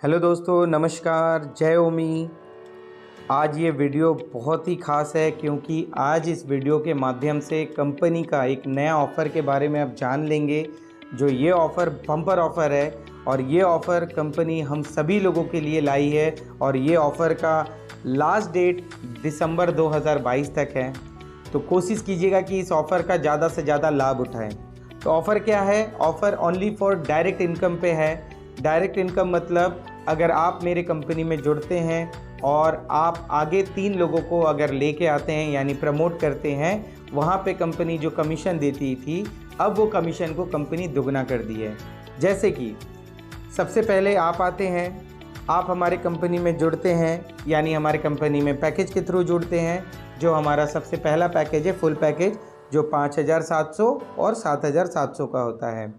Hello दोस्तों, नमस्कार, जय ओमी। आज ये वीडियो बहुत ही ख़ास है क्योंकि आज इस वीडियो के माध्यम से कंपनी का एक नया ऑफ़र के बारे में आप जान लेंगे। जो ये ऑफ़र बम्पर ऑफ़र है और ये ऑफ़र कंपनी हम सभी लोगों के लिए लाई है और ये ऑफ़र का लास्ट डेट दिसंबर 2022 तक है। तो कोशिश कीजिएगा कि इस ऑफ़र का ज़्यादा से ज़्यादा लाभ उठाएं। तो ऑफ़र क्या है? Offer only for direct income पे है। डायरेक्ट इनकम मतलब अगर आप मेरे कंपनी में जुड़ते हैं और आप आगे 3 लोगों को अगर लेके आते हैं यानी प्रमोट करते हैं, वहाँ पे कंपनी जो कमीशन देती थी अब वो कमीशन को कंपनी दुगना कर दी है। जैसे कि सबसे पहले आप आते हैं, आप हमारे कंपनी में जुड़ते हैं यानी हमारे कंपनी में पैकेज के थ्रू जुड़ते हैं। जो हमारा सबसे पहला पैकेज है फुल पैकेज, जो 5,700 और 7,700 का होता है।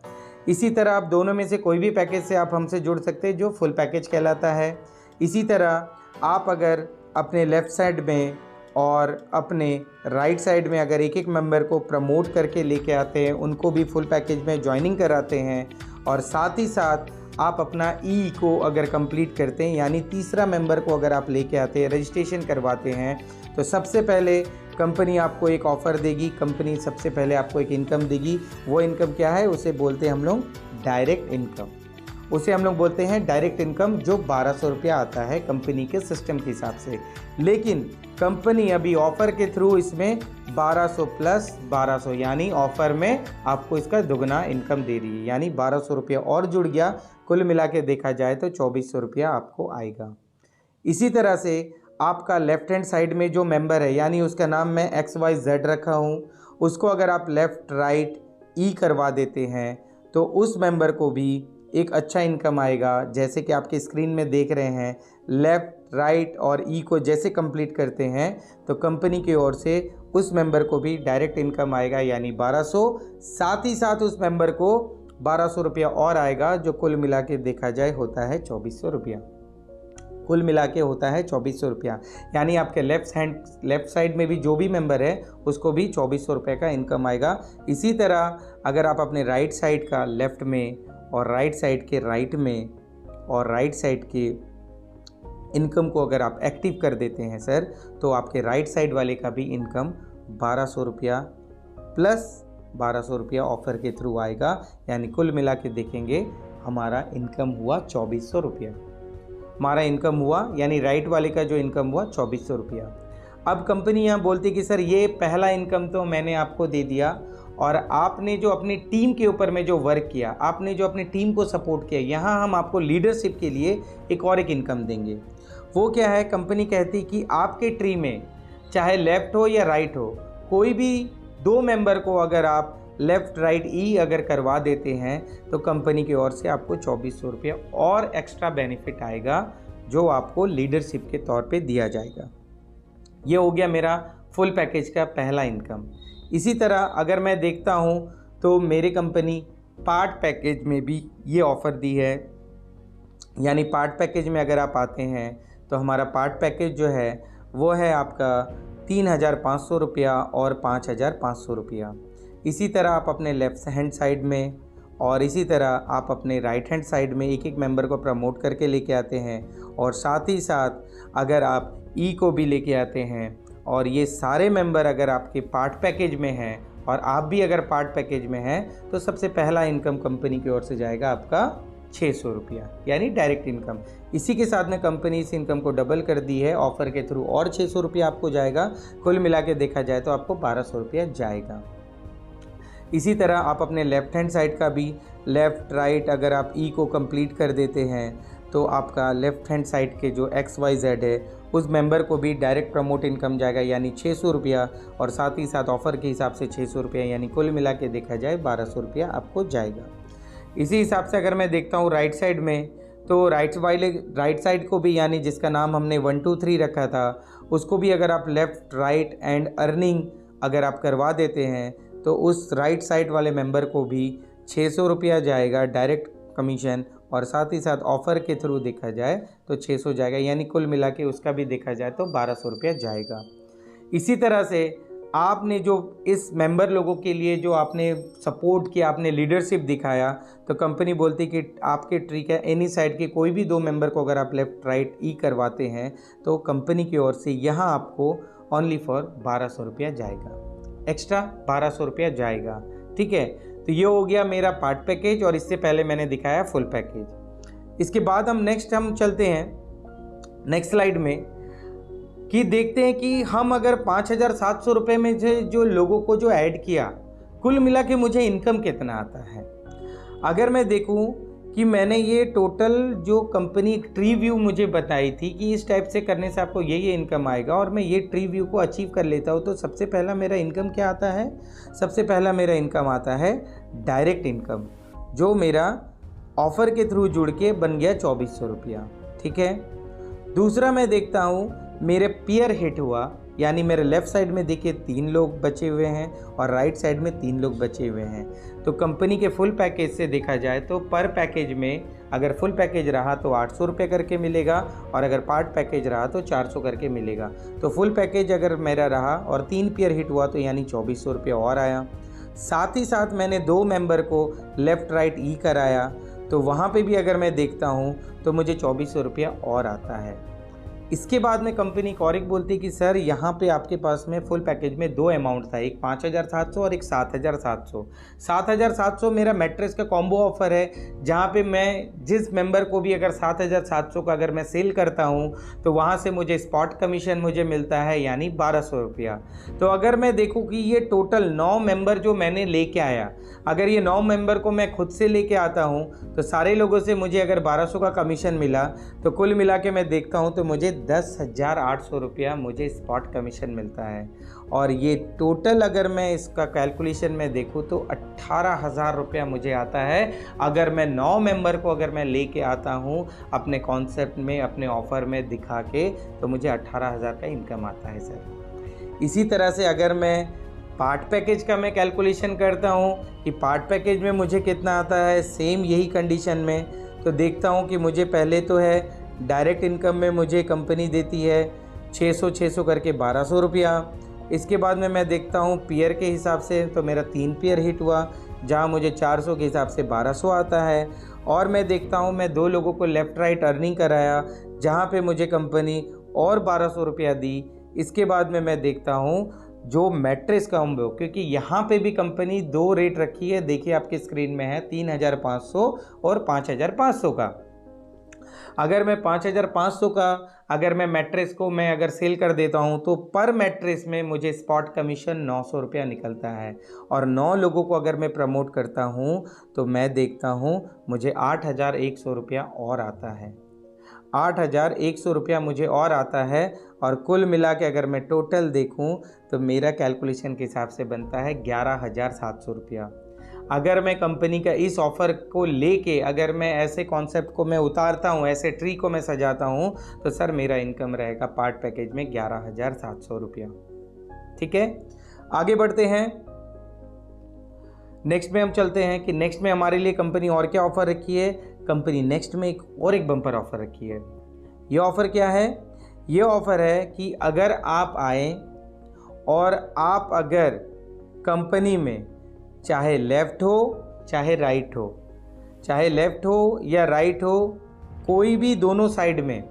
इसी तरह आप दोनों में से कोई भी पैकेज से आप हमसे जुड़ सकते हैं जो फुल पैकेज कहलाता है। इसी तरह आप अगर अपने लेफ़्ट साइड में और अपने राइट साइड में अगर एक एक मेंबर को प्रमोट करके लेके आते हैं, उनको भी फुल पैकेज में ज्वाइनिंग कराते हैं और साथ ही साथ आप अपना ई को अगर कंप्लीट करते हैं यानी तीसरा मेंबर को अगर आप लेके आते हैं, रजिस्ट्रेशन करवाते हैं, तो सबसे पहले कंपनी आपको एक ऑफ़र देगी। कंपनी सबसे पहले आपको एक इनकम देगी। वो इनकम क्या है? उसे बोलते हैं हम लोग डायरेक्ट इनकम। उसे हम लोग बोलते हैं डायरेक्ट इनकम, जो 1200 रुपया आता है कंपनी के सिस्टम के हिसाब से। लेकिन कंपनी अभी ऑफ़र के थ्रू इसमें 1200 प्लस 1200 यानी ऑफ़र में आपको इसका दुगना इनकम दे रही है, यानी 1200 रुपया और जुड़ गया। कुल मिला के देखा जाए तो 2400 रुपया आपको आएगा। इसी तरह से आपका लेफ़्ट हैंड साइड में जो मेंबर है यानी उसका नाम मैं XYZ रखा हूँ, उसको अगर आप लेफ़्ट राइट ई करवा देते हैं तो उस मेंबर को भी एक अच्छा इनकम आएगा। जैसे कि आपके स्क्रीन में देख रहे हैं, लेफ़्ट राइट और ई को जैसे कंप्लीट करते हैं तो कंपनी की ओर से उस मेंबर को भी डायरेक्ट इनकम आएगा यानी 1200। साथ ही साथ उस मेंबर को 1200 रुपया और आएगा, जो कुल मिला के देखा जाए होता है 2400 रुपया। कुल मिला के होता है 2400 रुपया, यानी आपके लेफ़्ट साइड में भी जो भी मेंबर है उसको भी 2400 रुपये का इनकम आएगा। इसी तरह अगर आप अपने राइट साइड का लेफ़्ट में और राइट साइड के राइट में और राइट साइड के इनकम को अगर आप एक्टिव कर देते हैं सर, तो आपके राइट साइड वाले का भी इनकम 1200 रुपया प्लस 1200 रुपया ऑफ़र के थ्रू आएगा, यानी कुल मिला के देखेंगे हमारा इनकम हुआ 2400 रुपया। हमारा इनकम हुआ यानी राइट वाले का जो इनकम हुआ 2400 रुपया। अब कंपनी यहाँ बोलती कि सर ये पहला इनकम तो मैंने आपको दे दिया और आपने जो अपनी टीम के ऊपर में जो वर्क किया, आपने जो अपनी टीम को सपोर्ट किया, यहाँ हम आपको लीडरशिप के लिए एक इनकम देंगे। वो क्या है? कंपनी कहती कि आपके ट्री में चाहे लेफ़्ट हो या राइट हो, कोई भी 2 मेंबर को अगर आप लेफ़्ट राइट ई अगर करवा देते हैं तो कंपनी की ओर से आपको 2400 रुपया और एक्स्ट्रा बेनिफिट आएगा, जो आपको लीडरशिप के तौर पे दिया जाएगा। ये हो गया मेरा फुल पैकेज का पहला इनकम। इसी तरह अगर मैं देखता हूँ तो मेरी कंपनी पार्ट पैकेज में भी ये ऑफ़र दी है। यानी पार्ट पैकेज में अगर आप आते हैं तो हमारा पार्ट पैकेज जो है वो है आपका 3,500 रुपया और 5,500 रुपया। इसी तरह आप अपने लेफ़्ट हैंड साइड में और इसी तरह आप अपने राइट हैंड साइड में एक एक मेंबर को प्रमोट करके लेके आते हैं और साथ ही साथ अगर आप ई को भी लेके आते हैं और ये सारे मेंबर अगर आपके पार्ट पैकेज में हैं और आप भी अगर पार्ट पैकेज में हैं तो सबसे पहला इनकम कंपनी की ओर से जाएगा आपका 600 रुपया यानी डायरेक्ट इनकम। इसी के साथ में कंपनी इस इनकम को डबल कर दी है ऑफ़र के थ्रू, और 600 रुपया आपको जाएगा। कुल मिला के देखा जाए तो आपको 1200 रुपया जाएगा। इसी तरह आप अपने लेफ़्ट हैंड साइड का भी लेफ़्ट राइट अगर आप ई को कंप्लीट कर देते हैं तो आपका लेफ़्ट हैंड साइड के जो XYZ है उस मेंबर को भी डायरेक्ट प्रमोट इनकम जाएगा यानी 600 रुपया और साथ ही साथ ऑफ़र के हिसाब से 600 रुपया, यानी कुल मिला के देखा जाए 1200 रुपया आपको जाएगा। इसी हिसाब से अगर मैं देखता हूँ राइट साइड में, तो राइट साइड को भी यानी जिसका नाम हमने 1 2 3 रखा था उसको भी अगर आप लेफ़्ट राइट एंड अर्निंग अगर आप करवा देते हैं तो उस राइट साइड वाले मेंबर को भी 600 रुपया जाएगा डायरेक्ट कमीशन, और साथ ही साथ ऑफ़र के थ्रू देखा जाए तो 600 जाएगा, यानी कुल मिला के उसका भी देखा जाए तो 1200 रुपया जाएगा। इसी तरह से आपने जो इस मेंबर लोगों के लिए जो आपने सपोर्ट किया, आपने लीडरशिप दिखाया, तो कंपनी बोलती कि आपके ट्री के एनी साइड के कोई भी 2 मेंबर को अगर आप लेफ़्ट राइट ई करवाते हैं तो कंपनी की ओर से यहाँ आपको ओनली फॉर 1200 रुपया जाएगा, एक्स्ट्रा 1200 रुपया जाएगा। ठीक है, तो ये हो गया मेरा पार्ट पैकेज और इससे पहले मैंने दिखाया फुल पैकेज। इसके बाद हम चलते हैं नेक्स्ट स्लाइड में कि देखते हैं कि हम अगर 5,700 रुपये में से जो लोगों को जो ऐड किया, कुल मिला के मुझे इनकम कितना आता है। अगर मैं देखूं कि मैंने ये टोटल जो कंपनी ट्री व्यू मुझे बताई थी कि इस टाइप से करने से आपको ये इनकम आएगा और मैं ये ट्री व्यू को अचीव कर लेता हूँ, तो सबसे पहला मेरा इनकम क्या आता है? सबसे पहला मेरा इनकम आता है डायरेक्ट इनकम, जो मेरा ऑफ़र के थ्रू जुड़ के बन गया 2400 रुपया। ठीक है, दूसरा मैं देखता हूँ मेरे पीयर हिट हुआ, यानी मेरे लेफ़्ट साइड में देखिए 3 लोग बचे हुए हैं और राइट साइड में 3 लोग बचे हुए हैं। तो कंपनी के फुल पैकेज से देखा जाए तो पर पैकेज में अगर फुल पैकेज रहा तो 800 रुपये करके मिलेगा और अगर पार्ट पैकेज रहा तो 400 करके मिलेगा। तो फुल पैकेज अगर मेरा रहा और 3 पीयर हिट हुआ तो यानी 2400 रुपये और आया। साथ ही साथ मैंने 2 मेंबर को लेफ़्ट राइट ई कराया, तो वहाँ पे भी अगर मैं देखता हूँ तो मुझे 2400 रुपया और आता है। इसके बाद में कंपनी कॉरिक बोलती है कि सर यहाँ पे आपके पास में फुल पैकेज में 2 अमाउंट था, एक 5,700 और एक 7,700। 7,700 मेरा मैट्रेस का कॉम्बो ऑफर है, जहाँ पे मैं जिस मेंबर को भी अगर 7,700 का अगर मैं सेल करता हूँ तो वहाँ से मुझे स्पॉट कमीशन मुझे मिलता है, यानी 1200 रुपया। तो अगर मैं देखूँ कि ये टोटल 9 मेंबर जो मैंने लेके आया, अगर ये 9 मेंबर को मैं खुद से लेके आता हूँ तो सारे लोगों से मुझे अगर 1200 का कमीशन मिला, तो कुल मिला के मैं देखता हूँ तो मुझे 10,800 रुपया मुझे स्पॉट कमीशन मिलता है। और ये टोटल अगर मैं इसका कैलकुलेशन में देखूँ तो 18,000 रुपया मुझे आता है। अगर मैं 9 मेंबर को अगर मैं लेके आता हूँ अपने कॉन्सेप्ट में, अपने ऑफ़र में दिखा के, तो मुझे 18,000 का इनकम आता है सर। इसी तरह से अगर मैं पार्ट पैकेज का मैं कैलकुलेशन करता हूँ कि पार्ट पैकेज में मुझे कितना आता है, सेम यही कंडीशन में, तो देखता हूँ कि मुझे पहले तो है डायरेक्ट इनकम में मुझे कंपनी देती है 600 करके 1200 रुपया। इसके बाद में मैं देखता हूँ पीयर के हिसाब से, तो मेरा 3 पीयर हिट हुआ, जहाँ मुझे 400 के हिसाब से 1200 आता है। और मैं देखता हूँ मैं 2 लोगों को लेफ़्ट राइट अर्निंग कराया, जहाँ पे मुझे कंपनी और 1200 रुपया दी। इसके बाद में मैं देखता हूँ जो मैट्रेस कॉम्बो, क्योंकि यहाँ पे भी कंपनी 2 रेट रखी है, देखिए आपके स्क्रीन में है 3,500 और 5,500 का। अगर मैं 5,500 का अगर मैं मैट्रेस को मैं अगर सेल कर देता हूँ तो पर मैट्रेस में मुझे स्पॉट कमीशन 900 रुपया निकलता है। और 9 लोगों को अगर मैं प्रमोट करता हूँ तो मैं देखता हूँ मुझे 8,100 रुपया और आता है। 8,100 रुपया मुझे और आता है। और कुल मिला के अगर मैं टोटल देखूं तो मेरा कैलकुलेशन के हिसाब से बनता है 11,700 रुपया। अगर मैं कंपनी का इस ऑफ़र को लेके अगर मैं ऐसे कॉन्सेप्ट को मैं उतारता हूं, ऐसे ट्री को मैं सजाता हूं, तो सर मेरा इनकम रहेगा पार्ट पैकेज में 11,700 रुपया। ठीक है, आगे बढ़ते हैं। नेक्स्ट में हम चलते हैं कि नेक्स्ट में हमारे लिए कंपनी और क्या ऑफ़र रखी है। कंपनी नेक्स्ट में एक बम्पर ऑफ़र रखी है। ये ऑफ़र क्या है? ये ऑफ़र है कि अगर आप आए और आप अगर कंपनी में चाहे लेफ़्ट हो चाहे राइट हो, चाहे लेफ़्ट हो या राइट हो, कोई भी दोनों साइड में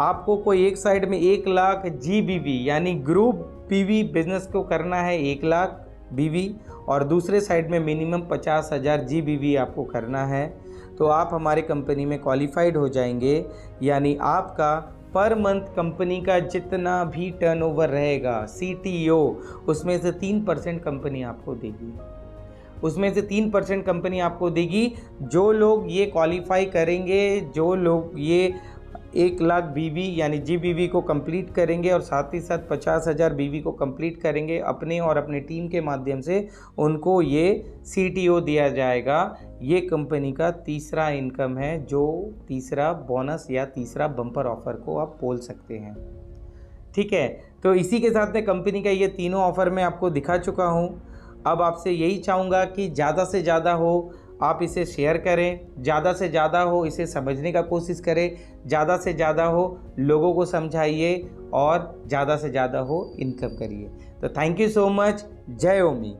आपको कोई एक साइड में 1 लाख GBV यानी ग्रुप PV बिज़नेस को करना है 1 लाख BV, और दूसरे साइड में मिनिमम 50,000 GBV आपको करना है, तो आप हमारे कंपनी में क्वालिफाइड हो जाएंगे। यानी आपका पर मंथ कंपनी का जितना भी टर्नओवर रहेगा CTO, उसमें से 3% कंपनी आपको देगी। उसमें से 3% कंपनी आपको देगी। जो लोग ये क्वालिफाई करेंगे, जो लोग ये 1 लाख BV यानी GBV को कंप्लीट करेंगे और साथ ही साथ 50,000 BV को कंप्लीट करेंगे अपने और अपने टीम के माध्यम से, उनको ये CTO दिया जाएगा। ये कंपनी का तीसरा इनकम है, जो तीसरा बोनस या तीसरा बम्पर ऑफ़र को आप बोल सकते हैं। ठीक है, तो इसी के साथ में कंपनी का ये तीनों ऑफ़र मैं आपको दिखा चुका हूँ। अब आपसे यही चाहूँगा कि ज़्यादा से ज़्यादा हो आप इसे शेयर करें, ज़्यादा से ज़्यादा हो इसे समझने का कोशिश करें, ज़्यादा से ज़्यादा हो लोगों को समझाइए और ज़्यादा से ज़्यादा हो इनकम करिए। तो थैंक यू सो मच। जय ओमी।